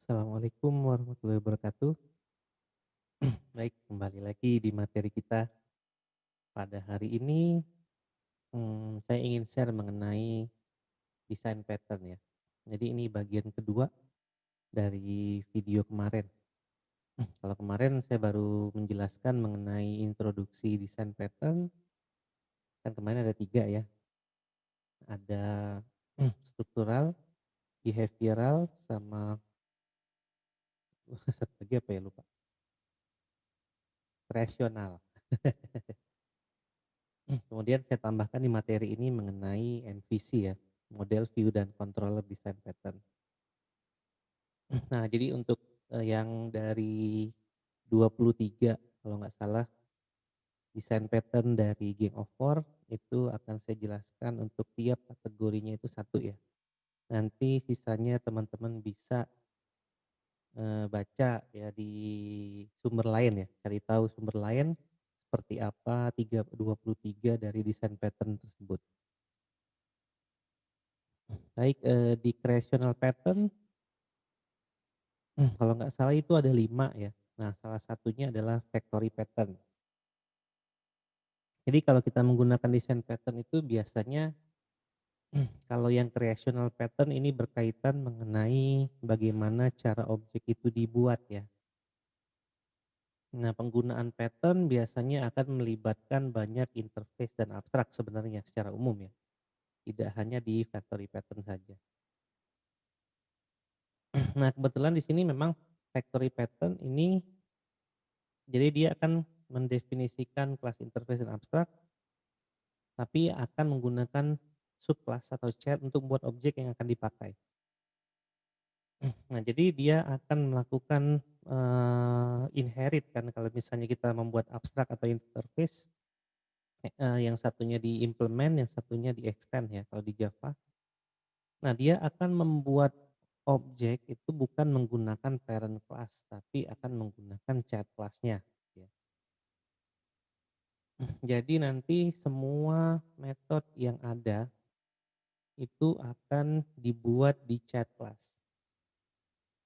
Assalamualaikum warahmatullahi wabarakatuh. Baik, kembali lagi di materi kita. Pada hari ini, saya ingin share mengenai desain pattern ya. Jadi ini bagian kedua dari video kemarin. Kalau kemarin saya baru menjelaskan mengenai introduksi desain pattern, kan kemarin ada 3 ya. Ada struktural, behavioral, sama satu lagi apa ya lupa, kreasional. Kemudian saya tambahkan di materi ini mengenai MVC ya, model view dan controller design pattern. Nah, jadi untuk, yang dari 23 kalau nggak salah design pattern dari Gang of Four itu akan saya jelaskan untuk tiap kategorinya itu satu ya. Nanti sisanya teman-teman bisa, baca ya di sumber lain ya, cari tahu sumber lain seperti apa 23 dari design pattern tersebut. Baik, di creational pattern, kalau nggak salah itu ada 5 ya. Nah, salah satunya adalah factory pattern. Jadi kalau kita menggunakan desain pattern itu biasanya kalau yang creational pattern ini berkaitan mengenai bagaimana cara objek itu dibuat ya. Nah, penggunaan pattern biasanya akan melibatkan banyak interface dan abstrak sebenarnya secara umum ya, tidak hanya di factory pattern saja. Nah, kebetulan di sini memang factory pattern ini jadi dia akan mendefinisikan kelas interface dan abstrak, tapi akan menggunakan subclass atau chat untuk membuat objek yang akan dipakai. Nah, jadi dia akan melakukan, inherit kan kalau misalnya kita membuat abstrak atau interface, yang satunya di-implement, yang satunya di-extend ya kalau di Java. Nah, dia akan membuat objek itu bukan menggunakan parent class, tapi akan menggunakan child class-nya, ya. Jadi nanti semua metode yang ada itu akan dibuat di chat class.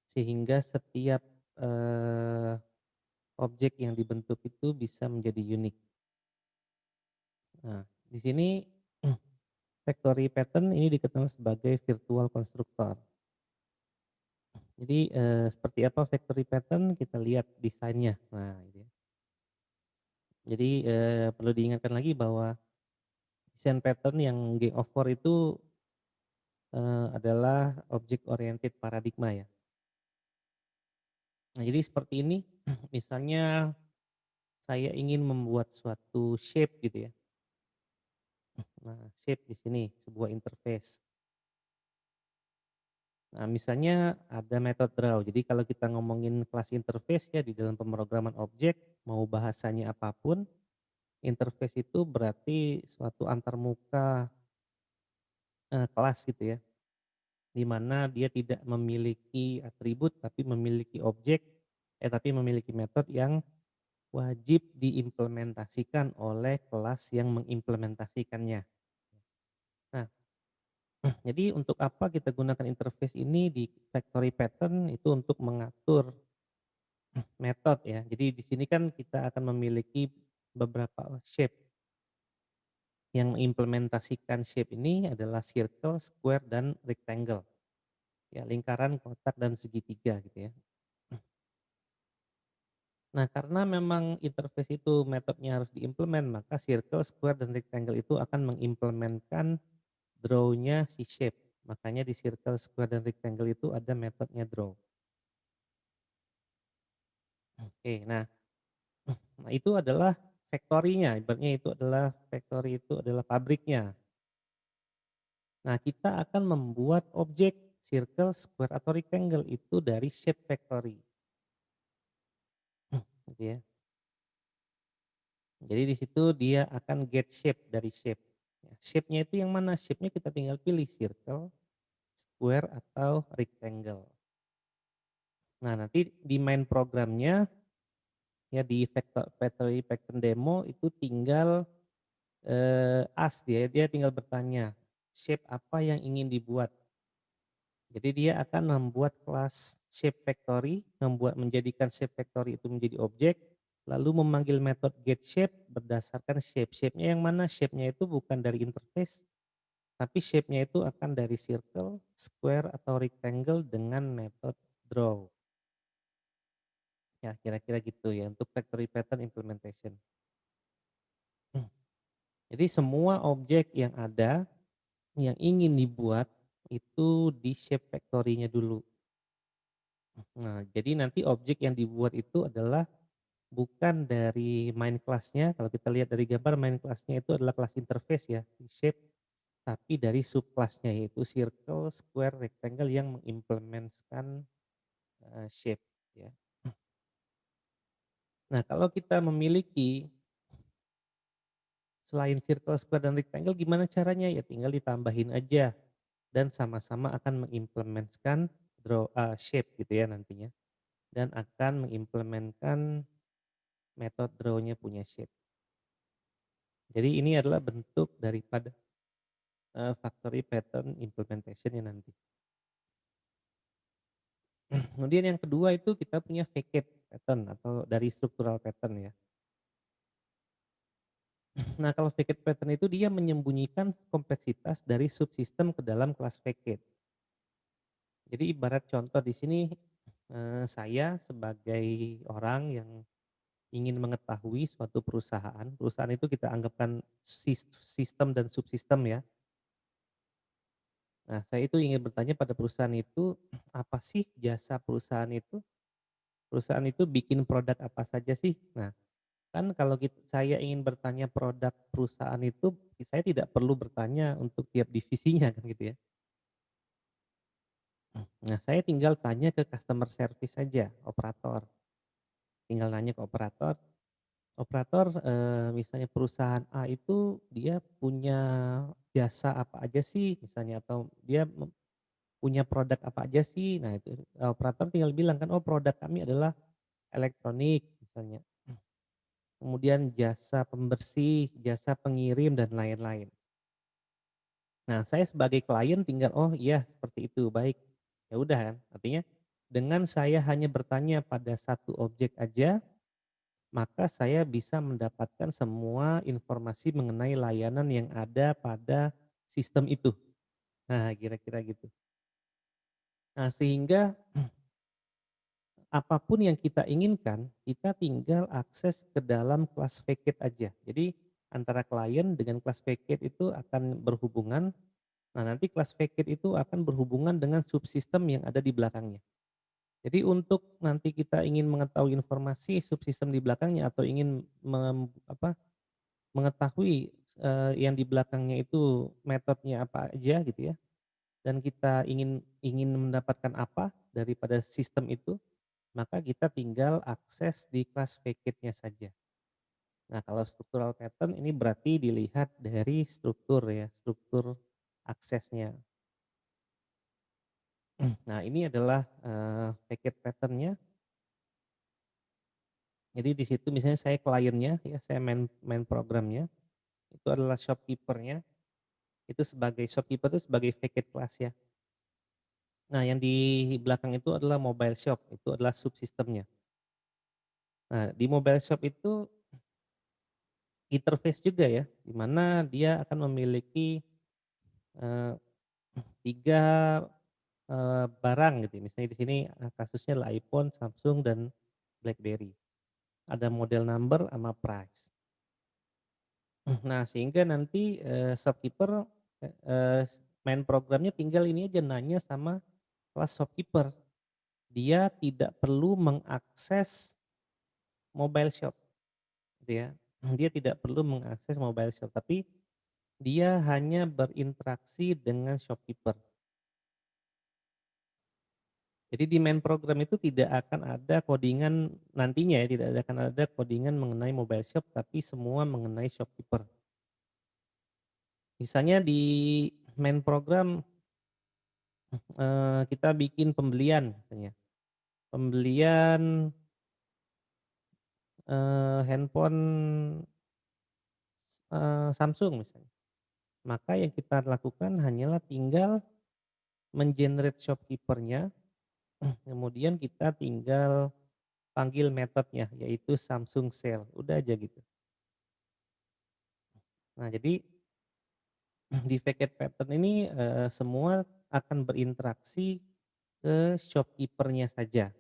Sehingga setiap, eee, objek yang dibentuk itu bisa menjadi unik. Nah, di sini factory pattern ini dikenal sebagai virtual constructor. Jadi, seperti apa factory pattern kita lihat desainnya. Nah, ini ya. Jadi, perlu diingatkan lagi bahwa desain pattern yang Gang of Four itu, adalah object oriented paradigma ya. Nah, jadi seperti ini, misalnya saya ingin membuat suatu shape gitu ya. Nah, shape di sini sebuah interface. Nah, misalnya ada method draw. Jadi kalau kita ngomongin kelas interface ya di dalam pemrograman objek, mau bahasanya apapun, interface itu berarti suatu antarmuka, kelas gitu ya. Di mana dia tidak memiliki atribut tapi memiliki objek, tapi memiliki metode yang wajib diimplementasikan oleh kelas yang mengimplementasikannya. Nah, jadi untuk apa kita gunakan interface ini di factory pattern itu untuk mengatur metode ya. Jadi di sini kan kita akan memiliki beberapa shape. Yang mengimplementasikan shape ini adalah circle, square, dan rectangle. Ya, lingkaran, kotak, dan segitiga gitu ya. Nah, karena memang interface itu metodenya harus diimplement, maka circle, square, dan rectangle itu akan mengimplementkan draw-nya si shape. Makanya di circle, square, dan rectangle itu ada metodenya draw. Oke, nah itu adalah factory-nya, ibaratnya itu adalah factory itu adalah pabriknya. Nah, kita akan membuat objek circle, square, atau rectangle itu dari shape factory, gitu ya. Jadi di situ dia akan get shape dari shape. Ya, shape-nya itu yang mana? Shape-nya kita tinggal pilih circle, square, atau rectangle. Nah, nanti di main programnya ya di factory pattern demo itu tinggal ask dia tinggal bertanya shape apa yang ingin dibuat. Jadi dia akan membuat kelas shape factory, menjadikan shape factory itu menjadi objek, lalu memanggil metode getShape berdasarkan shape. Shape-nya yang mana? Shape-nya itu bukan dari interface, tapi shape-nya itu akan dari circle, square, atau rectangle dengan metode draw. Ya, kira-kira gitu ya untuk factory pattern implementation. Jadi semua objek yang ada, yang ingin dibuat, itu di shape factory-nya dulu. Nah, jadi nanti objek yang dibuat itu adalah bukan dari main class-nya, kalau kita lihat dari gambar main class-nya itu adalah kelas interface ya, di shape, tapi dari subclass-nya yaitu circle, square, rectangle yang mengimplementkan shape ya. Nah, kalau kita memiliki selain circle, square, dan rectangle gimana caranya? Ya tinggal ditambahin aja dan sama-sama akan mengimplementkan shape gitu ya nantinya dan akan mengimplementkan metode draw-nya punya shape. Jadi ini adalah bentuk daripada factory pattern implementation-nya nanti. Kemudian yang kedua itu kita punya facade pattern atau dari structural pattern ya. Nah, kalau facade pattern itu dia menyembunyikan kompleksitas dari subsistem ke dalam kelas facade. Jadi ibarat contoh di sini, saya sebagai orang yang ingin mengetahui suatu perusahaan, perusahaan itu kita anggapkan sistem dan subsistem ya. Nah, saya itu ingin bertanya pada perusahaan itu, apa sih jasa perusahaan itu? Perusahaan itu bikin produk apa saja sih? Nah, kan kalau saya ingin bertanya produk perusahaan itu, saya tidak perlu bertanya untuk tiap divisinya kan gitu ya. Nah, saya tinggal tanya ke customer service saja, operator. Tinggal nanya ke operator, operator, misalnya perusahaan A itu dia punya jasa apa aja sih misalnya atau dia punya produk apa aja sih? Nah itu, operator tinggal bilang kan, "Oh produk kami adalah elektronik," misalnya. Kemudian jasa pembersih, jasa pengirim, dan lain-lain. Nah, saya sebagai klien tinggal, "Oh iya seperti itu, baik." Ya udah kan, artinya dengan saya hanya bertanya pada satu objek aja, maka saya bisa mendapatkan semua informasi mengenai layanan yang ada pada sistem itu. Nah, kira-kira gitu. Nah, sehingga apapun yang kita inginkan, kita tinggal akses ke dalam kelas facade aja. Jadi antara klien dengan kelas facade itu akan berhubungan. Nah, nanti kelas facade itu akan berhubungan dengan subsistem yang ada di belakangnya. Jadi untuk nanti kita ingin mengetahui informasi subsistem di belakangnya atau ingin mengetahui yang di belakangnya itu metodenya apa aja gitu ya. Dan kita ingin ingin mendapatkan apa daripada sistem itu, maka kita tinggal akses di kelas facade-nya saja. Nah, kalau structural pattern ini berarti dilihat dari struktur ya, struktur aksesnya. Nah, ini adalah, facade pattern-nya. Jadi di situ misalnya saya kliennya ya, saya main programnya, itu adalah shopkeeper-nya, itu sebagai shopkeeper itu sebagai facade class ya. Nah, yang di belakang itu adalah mobile shop, itu adalah subsistemnya. Nah, di mobile shop itu interface juga ya, di mana dia akan memiliki, eee, 3, barang gitu ya, misalnya di sini, kasusnya adalah iPhone, Samsung, dan BlackBerry. Ada model number sama price. Nah, sehingga nanti, shopkeeper, main programnya tinggal ini aja, nanya sama kelas shopkeeper. Dia tidak perlu mengakses mobile shop gitu ya. Dia tidak perlu mengakses mobile shop, tapi dia hanya berinteraksi dengan shopkeeper. Jadi di main program itu tidak akan ada codingan nantinya ya, tidak akan ada codingan mengenai mobile shop, tapi semua mengenai shopkeeper. Misalnya di main program, kita bikin pembelian misalnya, pembelian, handphone, Samsung misalnya. Maka yang kita lakukan hanyalah tinggal men-generate shopkeeper-nya, kemudian kita tinggal panggil metodenya, yaitu Samsung Sale, udah aja gitu. Nah jadi di Vacat Pattern ini, semua akan berinteraksi ke shopkeeper-nya saja.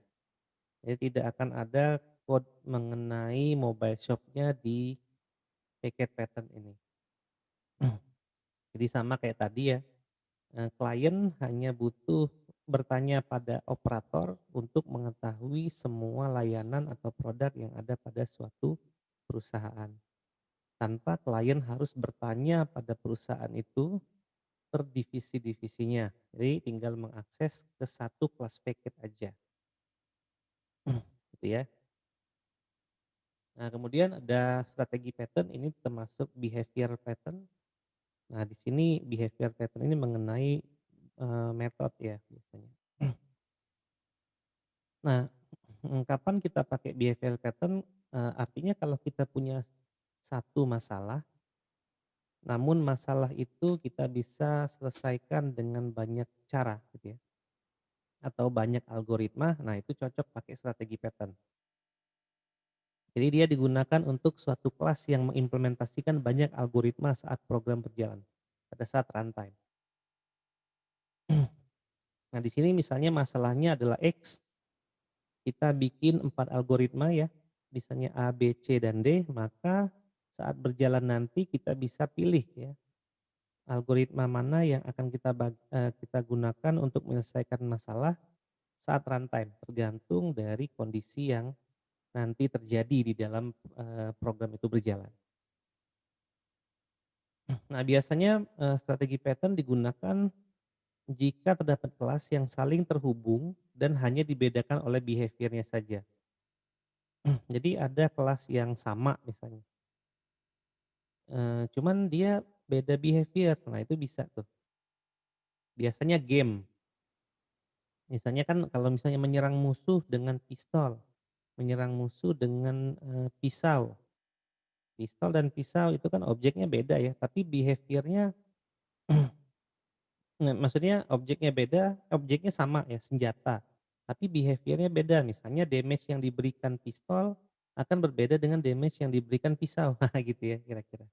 Jadi tidak akan ada code mengenai mobile shop-nya di Vacat Pattern ini. Jadi sama kayak tadi ya, klien hanya butuh bertanya pada operator untuk mengetahui semua layanan atau produk yang ada pada suatu perusahaan. Tanpa klien harus bertanya pada perusahaan itu per divisi-divisinya. Jadi tinggal mengakses ke satu kelas paket aja, gitu ya. Nah, kemudian ada strategi pattern, ini termasuk behavior pattern. Nah, di sini behavior pattern ini mengenai, metode ya biasanya. Nah, kapan kita pakai behavior pattern, artinya kalau kita punya satu masalah, namun masalah itu kita bisa selesaikan dengan banyak cara gitu ya, atau banyak algoritma, nah itu cocok pakai strategi pattern. Jadi dia digunakan untuk suatu kelas yang mengimplementasikan banyak algoritma saat program berjalan, pada saat runtime. Nah, di sini misalnya masalahnya adalah X, kita bikin 4 algoritma ya, misalnya A, B, C, dan D, maka saat berjalan nanti kita bisa pilih ya, algoritma mana yang akan kita gunakan untuk menyelesaikan masalah saat runtime, tergantung dari kondisi yang nanti terjadi di dalam, program itu berjalan. Nah, biasanya, strategi pattern digunakan jika terdapat kelas yang saling terhubung dan hanya dibedakan oleh behavior-nya saja. Jadi ada kelas yang sama misalnya, cuman dia beda behavior, nah itu bisa tuh. Biasanya game, misalnya kan kalau misalnya menyerang musuh dengan pistol, menyerang musuh dengan, pisau. Pistol dan pisau itu kan objeknya beda ya, tapi behavior-nya maksudnya objeknya sama ya, senjata, tapi behavior-nya beda. Misalnya damage yang diberikan pistol akan berbeda dengan damage yang diberikan pisau, gitu ya kira-kira.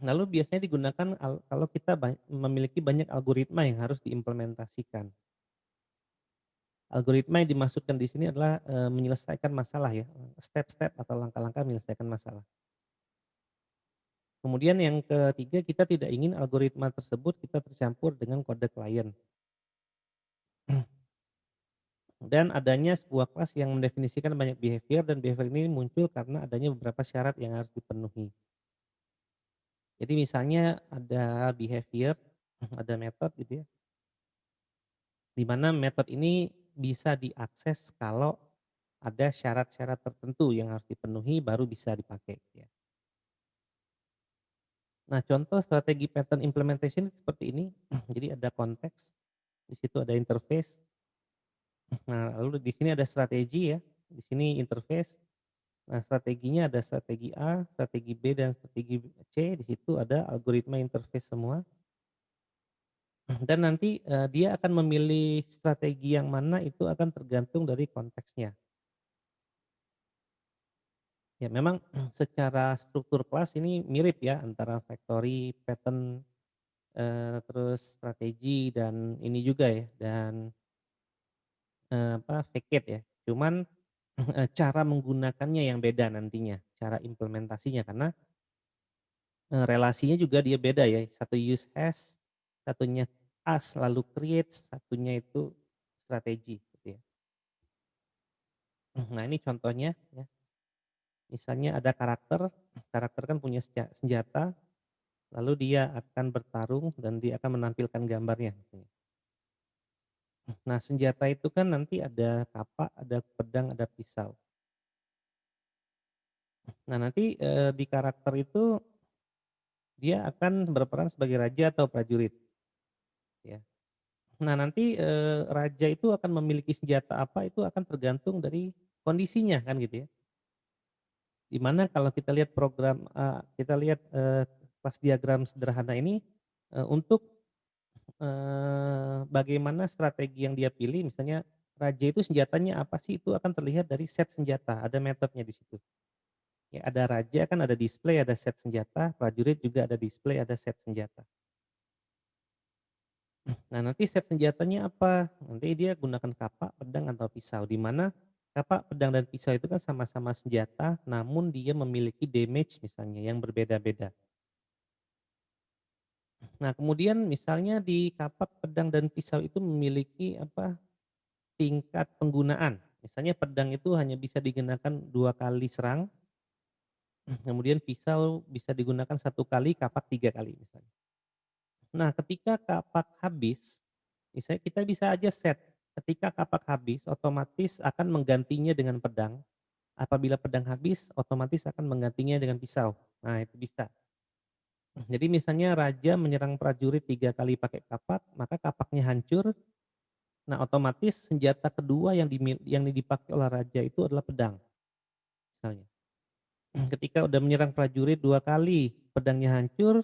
Lalu biasanya digunakan kalau kita memiliki banyak algoritma yang harus diimplementasikan. Algoritma yang dimaksudkan di sini adalah, menyelesaikan masalah ya, step-step atau langkah-langkah menyelesaikan masalah. Kemudian yang ketiga, kita tidak ingin algoritma tersebut kita tercampur dengan kode klien. Dan adanya sebuah kelas yang mendefinisikan banyak behavior dan behavior ini muncul karena adanya beberapa syarat yang harus dipenuhi. Jadi misalnya ada behavior, ada metode gitu ya, di mana metode ini bisa diakses kalau ada syarat-syarat tertentu yang harus dipenuhi baru bisa dipakai ya. Nah, contoh strategi pattern implementation seperti ini. Jadi ada konteks, di situ ada interface. Nah, lalu di sini ada strategi ya, di sini interface. Nah, strateginya ada strategi A, strategi B, dan strategi C. Di situ ada algoritma interface semua. Dan nanti, dia akan memilih strategi yang mana itu akan tergantung dari konteksnya. Ya memang secara struktur kelas ini mirip ya antara factory, pattern, terus strategi dan ini juga ya, dan, facade ya. Cuman, cara menggunakannya yang beda nantinya, cara implementasinya karena relasinya juga dia beda ya, satu use as, satunya as, lalu create, satunya itu strategi gitu ya. Nah ini contohnya ya, misalnya ada karakter, karakter kan punya senjata, lalu dia akan bertarung dan dia akan menampilkan gambarnya misalnya. Nah senjata itu kan nanti ada kapak, ada pedang, ada pisau. Nah nanti, di karakter itu dia akan berperan sebagai raja atau prajurit ya. Nah nanti, raja itu akan memiliki senjata apa itu akan tergantung dari kondisinya kan gitu ya. Di mana kalau kita lihat program kita lihat, kelas diagram sederhana ini, untuk bagaimana strategi yang dia pilih, misalnya raja itu senjatanya apa sih, itu akan terlihat dari set senjata, ada metodenya di situ. Ya ada raja kan ada display, ada set senjata, prajurit juga ada display, ada set senjata. Nah nanti set senjatanya apa, nanti dia gunakan kapak, pedang, atau pisau, di mana kapak, pedang, dan pisau itu kan sama-sama senjata, namun dia memiliki damage misalnya yang berbeda-beda. Nah kemudian misalnya di kapak, pedang, dan pisau itu memiliki apa, tingkat penggunaan. Misalnya pedang itu hanya bisa digunakan 2 kali serang, kemudian pisau bisa digunakan 1 kali, kapak 3 kali misalnya. Nah ketika kapak habis, misalnya kita bisa aja set, ketika kapak habis otomatis akan menggantinya dengan pedang, apabila pedang habis otomatis akan menggantinya dengan pisau. Nah itu bisa. Jadi misalnya raja menyerang prajurit 3 kali pakai kapak, maka kapaknya hancur. Nah, otomatis senjata kedua yang dipakai oleh raja itu adalah pedang, misalnya. Ketika udah menyerang prajurit 2 kali, pedangnya hancur,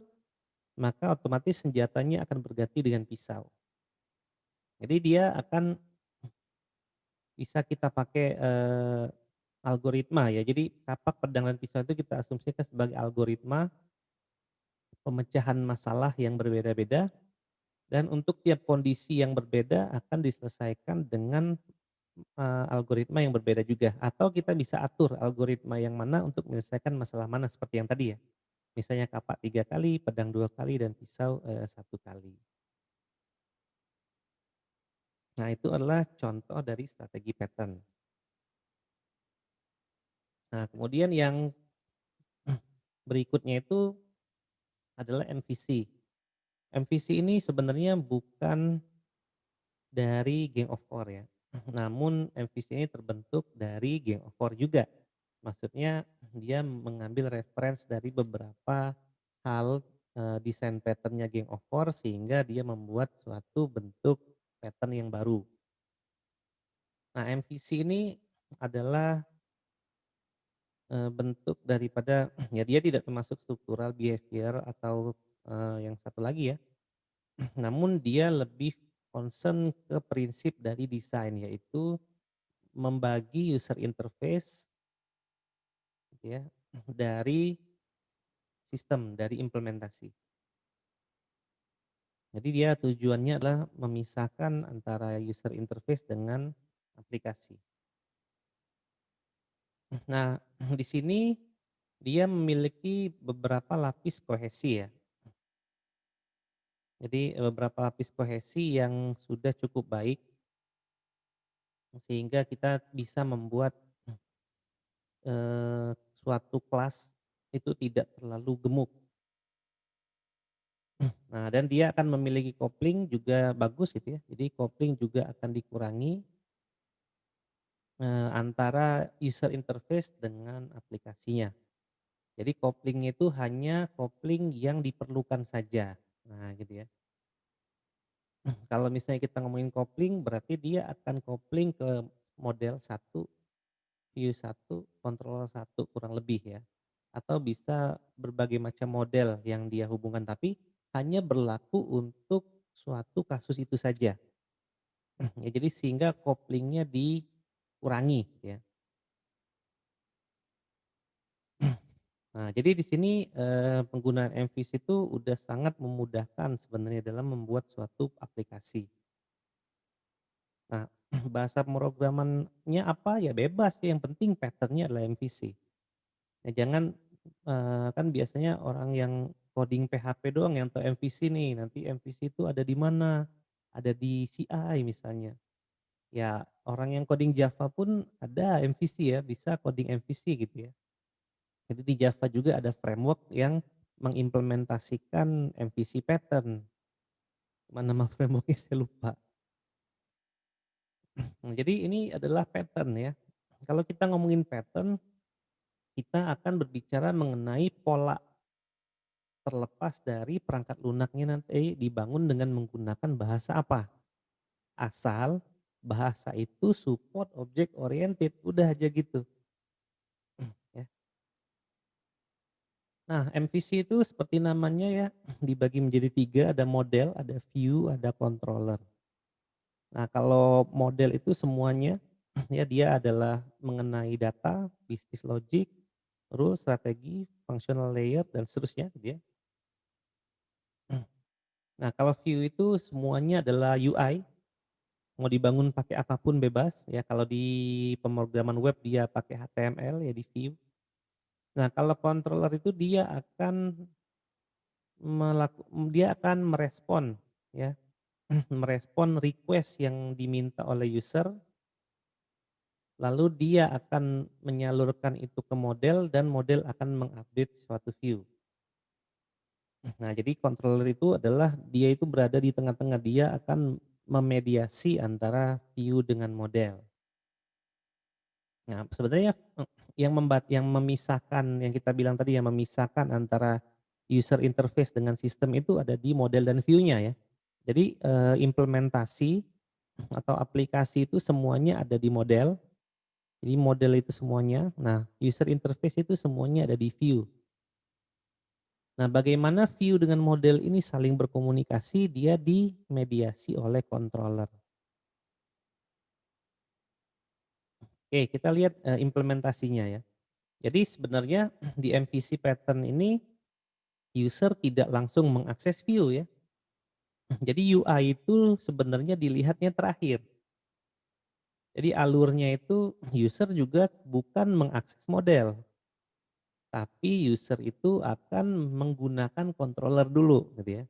maka otomatis senjatanya akan berganti dengan pisau. Jadi dia akan bisa kita pakai, algoritma ya. Jadi kapak, pedang, dan pisau itu kita asumsikan sebagai algoritma pemecahan masalah yang berbeda-beda, dan untuk tiap kondisi yang berbeda akan diselesaikan dengan algoritma yang berbeda juga, atau kita bisa atur algoritma yang mana untuk menyelesaikan masalah mana seperti yang tadi ya. Misalnya kapak 3 kali, pedang 2 kali, dan pisau, 1 kali. Nah itu adalah contoh dari strategi pattern. Nah kemudian yang berikutnya itu adalah MVC. MVC ini sebenarnya bukan dari Gang of Four ya, namun MVC ini terbentuk dari Gang of Four juga. Maksudnya dia mengambil reference dari beberapa hal, desain pattern-nya Gang of Four sehingga dia membuat suatu bentuk pattern yang baru. Nah MVC ini adalah, bentuk daripada ya dia tidak termasuk struktural behavior atau, yang satu lagi ya, namun dia lebih concern ke prinsip dari desain, yaitu membagi user interface gitu ya, dari sistem, dari implementasi. Jadi dia tujuannya adalah memisahkan antara user interface dengan aplikasi. Nah, di sini dia memiliki beberapa lapis kohesi ya. Jadi beberapa lapis kohesi yang sudah cukup baik sehingga kita bisa membuat, suatu kelas itu tidak terlalu gemuk. Nah, dan dia akan memiliki kopling juga bagus gitu ya. Jadi kopling juga akan dikurangi, antara user interface dengan aplikasinya. Jadi koplingnya itu hanya kopling yang diperlukan saja. Nah, gitu ya. Kalau misalnya kita ngomongin kopling berarti dia akan kopling ke model satu, view satu, controller satu kurang lebih ya. Atau bisa berbagai macam model yang dia hubungkan tapi hanya berlaku untuk suatu kasus itu saja. Ya jadi sehingga koplingnya dikurangi ya. Nah jadi di sini, penggunaan MVC itu udah sangat memudahkan sebenarnya dalam membuat suatu aplikasi. Nah bahasa pemrogramannya apa, ya bebas yang penting pattern-nya adalah MVC. Ya jangan, kan biasanya orang yang coding PHP doang yang tahu MVC nih, nanti MVC itu ada di mana, ada di CI misalnya. Ya orang yang coding Java pun ada MVC ya, bisa coding MVC gitu ya. Jadi di Java juga ada framework yang mengimplementasikan MVC pattern. Cuma nama framework-nya saya lupa. Nah, jadi ini adalah pattern ya. Kalau kita ngomongin pattern, kita akan berbicara mengenai pola terlepas dari perangkat lunaknya nanti dibangun dengan menggunakan bahasa apa. Asal bahasa itu support object oriented, udah aja gitu. Ya. Nah, MVC itu seperti namanya ya, dibagi menjadi 3, ada model, ada view, ada controller. Nah, kalau model itu semuanya ya dia adalah mengenai data, bisnis logic, rule, strategi, functional layer, dan seterusnya gitu ya. Nah, kalau view itu semuanya adalah UI, mau dibangun pakai apapun bebas ya, kalau di pemrograman web dia pakai HTML ya di view. Nah, kalau controller itu dia akan merespon ya, merespon request yang diminta oleh user, lalu dia akan menyalurkan itu ke model dan model akan mengupdate suatu view. Nah, jadi controller itu adalah dia itu berada di tengah-tengah, dia akan memediasi antara view dengan model. Nah, sebenarnya yang memisahkan, yang kita bilang tadi, yang memisahkan antara user interface dengan sistem itu ada di model dan view-nya ya. Jadi, implementasi atau aplikasi itu semuanya ada di model, jadi model itu semuanya, nah user interface itu semuanya ada di view. Nah, bagaimana view dengan model ini saling berkomunikasi, dia dimediasi oleh controller. Oke, kita lihat, implementasinya ya. Jadi sebenarnya di MVC pattern ini user tidak langsung mengakses view ya. Jadi UI itu sebenarnya dilihatnya terakhir. Jadi alurnya itu user juga bukan mengakses model, tapi user itu akan menggunakan controller dulu gitu ya.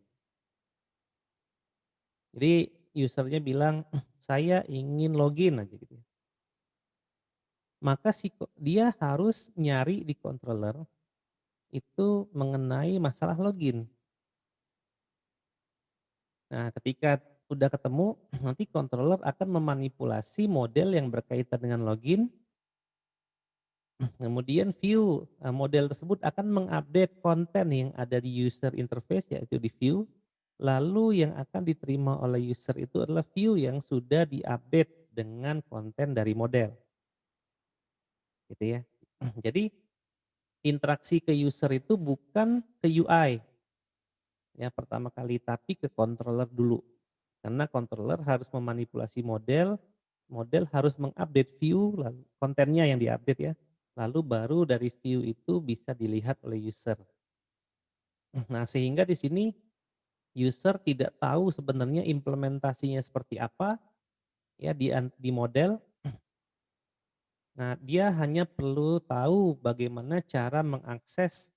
Jadi usernya bilang, "Saya ingin login," aja gitu ya. Maka dia harus nyari di controller itu mengenai masalah login. Nah, ketika udah ketemu, nanti controller akan memanipulasi model yang berkaitan dengan login, kemudian view, model tersebut akan mengupdate konten yang ada di user interface yaitu di view, lalu yang akan diterima oleh user itu adalah view yang sudah diupdate dengan konten dari model, gitu ya. Jadi interaksi ke user itu bukan ke UI ya pertama kali, tapi ke controller dulu. Karena controller harus memanipulasi model, model harus mengupdate view, lalu kontennya yang diupdate ya, lalu baru dari view itu bisa dilihat oleh user. Nah, sehingga di sini user tidak tahu sebenarnya implementasinya seperti apa ya di model. Nah, dia hanya perlu tahu bagaimana cara mengakses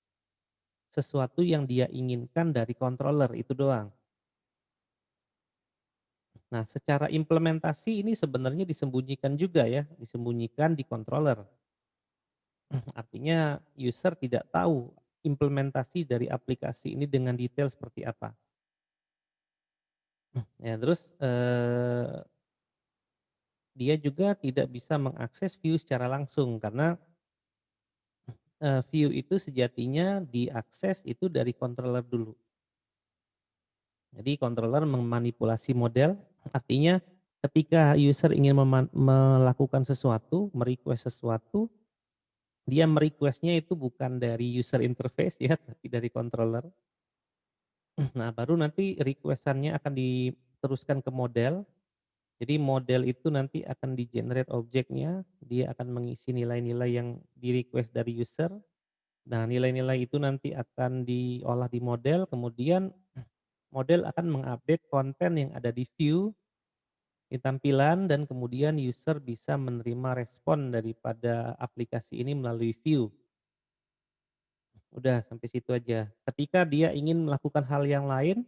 sesuatu yang dia inginkan dari controller itu doang. Nah, secara implementasi ini sebenarnya disembunyikan juga ya, disembunyikan di controller. Artinya user tidak tahu implementasi dari aplikasi ini dengan detail seperti apa. Ya terus, dia juga tidak bisa mengakses view secara langsung karena, view itu sejatinya diakses itu dari controller dulu. Jadi controller memanipulasi model, artinya ketika user ingin melakukan sesuatu, sesuatu, dia request-nya itu bukan dari user interface ya, tapi dari controller. Nah, baru nanti request-annya akan diteruskan ke model. Jadi model itu nanti akan di-generate objeknya, dia akan mengisi nilai-nilai yang di-request dari user. Nah, nilai-nilai itu nanti akan diolah di model, kemudian model akan mengupdate konten yang ada di view, di tampilan, dan kemudian user bisa menerima respon daripada aplikasi ini melalui view. Udah sampai situ aja. Ketika dia ingin melakukan hal yang lain,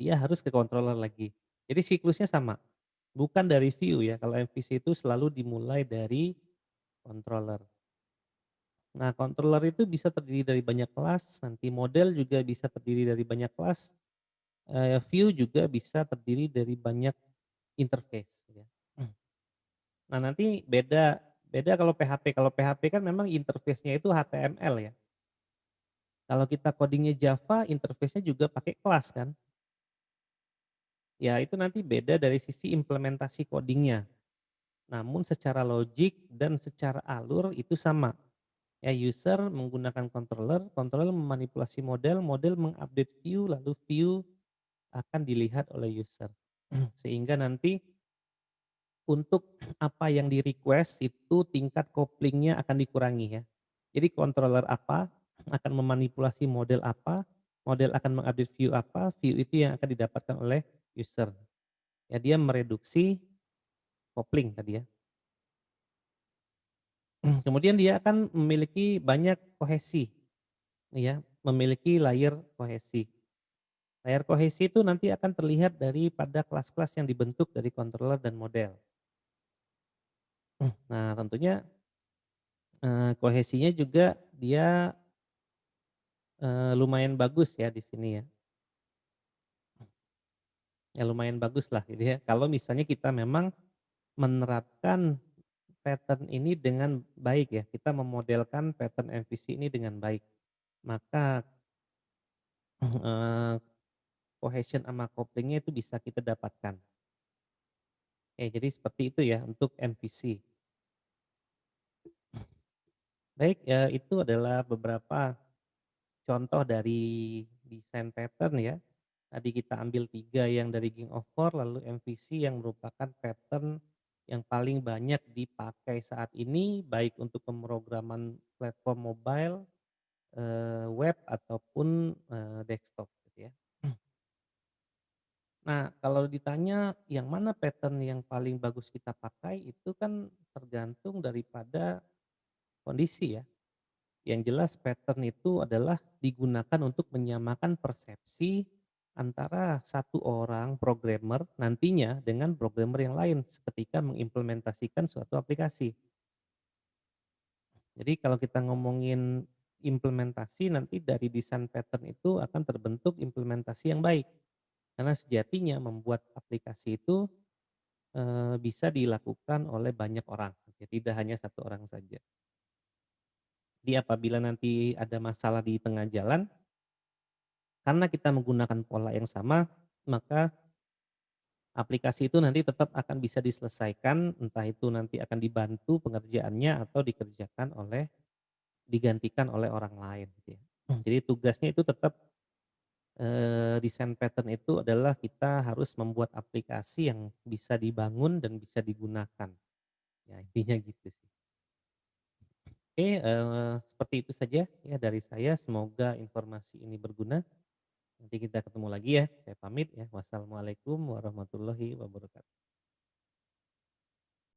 dia harus ke controller lagi. Jadi siklusnya sama, bukan dari view ya, kalau MVC itu selalu dimulai dari controller. Nah, controller itu bisa terdiri dari banyak kelas, nanti model juga bisa terdiri dari banyak kelas, view juga bisa terdiri dari banyak interface ya. Nah, nanti beda beda kalau PHP. Kalau PHP kan memang interface-nya itu HTML ya. Kalau kita codingnya Java, interface-nya juga pakai kelas kan. Ya itu nanti beda dari sisi implementasi codingnya. Namun secara logik dan secara alur itu sama. Ya user menggunakan controller, controller memanipulasi model, model mengupdate view, lalu view akan dilihat oleh user. Sehingga nanti untuk apa yang di-request itu tingkat couplingnya akan dikurangi ya. Jadi controller apa akan memanipulasi model apa, model akan mengupdate view apa, view itu yang akan didapatkan oleh user. Ya dia mereduksi coupling tadi ya. Kemudian dia akan memiliki banyak kohesi ya, memiliki layer kohesi. Layer kohesi itu nanti akan terlihat daripada kelas-kelas yang dibentuk dari controller dan model. Nah tentunya, kohesinya juga dia, lumayan bagus ya di sini ya. Ya lumayan bagus lah gitu ya, kalau misalnya kita memang menerapkan pattern ini dengan baik ya, kita memodelkan pattern MVC ini dengan baik. Maka, eee, cohesion sama couplingnya itu bisa kita dapatkan. Jadi seperti itu ya untuk MVC. Baik, itu adalah beberapa contoh dari desain pattern ya. Tadi kita ambil 3 yang dari King of Four, lalu MVC yang merupakan pattern yang paling banyak dipakai saat ini, baik untuk pemrograman platform mobile, web ataupun, desktop gitu ya. Nah, kalau ditanya yang mana pattern yang paling bagus kita pakai, itu kan tergantung daripada kondisi ya. Yang jelas pattern itu adalah digunakan untuk menyamakan persepsi antara satu orang programmer nantinya dengan programmer yang lain seketika mengimplementasikan suatu aplikasi. Jadi kalau kita ngomongin implementasi nanti dari desain pattern itu akan terbentuk implementasi yang baik. Karena sejatinya membuat aplikasi itu bisa dilakukan oleh banyak orang, ya tidak hanya satu orang saja. Jadi apabila nanti ada masalah di tengah jalan, karena kita menggunakan pola yang sama, maka aplikasi itu nanti tetap akan bisa diselesaikan, entah itu nanti akan dibantu pengerjaannya atau digantikan oleh orang lain gitu ya. Jadi tugasnya itu tetap, desain pattern itu adalah kita harus membuat aplikasi yang bisa dibangun dan bisa digunakan. Ya intinya gitu sih. Oke, seperti itu saja ya dari saya, semoga informasi ini berguna. Nanti kita ketemu lagi ya, saya pamit ya. Wassalamualaikum warahmatullahi wabarakatuh.